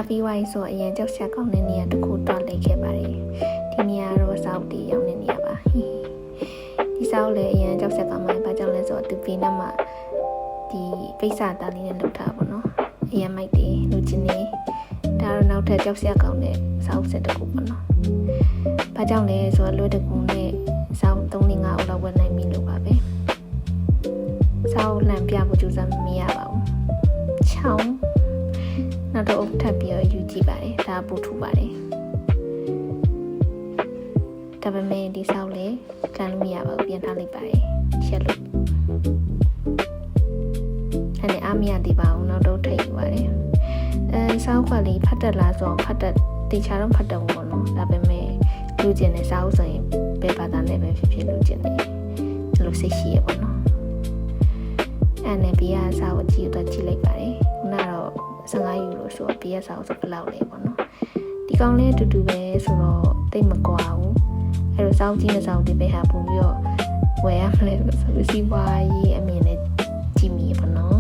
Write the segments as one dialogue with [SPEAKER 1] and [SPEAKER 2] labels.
[SPEAKER 1] ပြီးဝိုင်းဆိုအရင်ကြောက်ချက်ကောင်းတဲ့နေရာတစ်ခုတွားလိုက်ခဲ့ပါတယ်ဒီနေရာတော့စောက်တီရောက်နေနေရပါဒီစောက်လည်းအရင်ကြောက်ချက်ကောင်းမှဘာကြောင့်လဲဆိုတော့သူပေးနေမှာဒီပိတ်စာသားလေးနဲ့လုပ်ထားပါတော့အရင်မိုက်တယ်လူချင်းနေဒါတော့နောက်ထပ်ကြောက်ချက်ကောင်းတဲ့စောက်ဆက်တစ်ခုပေါ့နော်ဘာကြောင့်လဲဆိုတော့လွယ်တကူနဲ့စောက်3-5ဦးလောက်ဝယ်နိုင်ပြီလို့ပါပဲစောက်လန့်ပြဖို့ကြိုးစားမရပါဘူးချောင်းနောက်တော့ထပ်ပြီးတော့ယူကြည့်ပါတယ်ဒါပို့ထူပါတယ်ဒါပေမဲ့ဒီစောက်လေးကန်လို့မရပါဘူးပြန်ထားလိုက်ပါတယ်ရှက်လို့အဲ့ဒါအမရသေးပါဘူးနောက်တော့ထပ်ယူပါတယ်စောက်ကလေးဖတ်တက်လာဆိုဖတ်တက်တေချာတော့ဖတ်တက်ဘူးပေါ့နော်ဒါပေမဲ့လူကျင်တဲ့စောက်ဆိုရင်ဘယ်ဘာသာနဲ့ပဲဖြစ်ဖြစ်လူကျင်တယ်ဒီလိုစိတ်ရှိရပေါ့နော်အဲ့နဲ့ဘေးကစောက်ကိုကြည့်တော့ကြည့်လိုက်ပါတယ်ခုနကတော့15ယူလို့ဆိုတော့ဘေးကစောက်ဆိုဘယ်လောက်လဲပေါ့နော်ဒီကောင်လေးအတူတူပဲဆိုတော့တိတ်မကွာဘူးအဲ့တော့စောက်ကြီးနဲ့စောက်ဒီပဲဟာပို့ပြီးတော့ဝယ်ရမလဲဆိုတော့စီးပွားရေးအမြင်နဲ့ကြည့်မိပေါ့နော်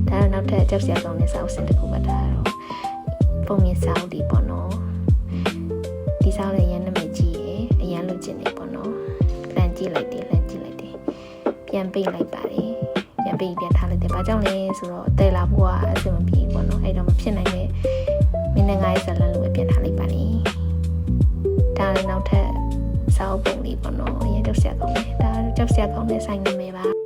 [SPEAKER 1] ဒါတော့နောက်ထပ်ကြောက်စရာကောင်းတဲ့စောက်စင်တစ်ခုပါဒါတော့ပုံမြင်စောက်ဒီပေါ့နော်ဒီစောက်လည်းရန်နာမည်ကြီးရယ်အရန်လို့ကျင်နေပေါ့နော်လမ်းကြည့်လိုက်တယ်ပြန်ပိတ်လိုက်ပါတယ်ပြန်ထားလိုက်တယ်ဘာကြောင့်လဲဆိုတော့တဲလာဖို့ကအဆင်မပြေဘူးပေါ့နော်အဲ့တော့မဖြစ်နိုင်တဲ့မင်းနဲ့ငါရဲ့ဇလန်လိုပဲပြန်ထားလိုက်ပါလိဒါလည်းနောက်ထပ်စောက်ပုံလေးပေါ့နော်အရင်ကြောက်စရာကောင်းတယ်ဒါကြောက်စရာကောင်းတဲ့ဆိုင်နာမည်ပါ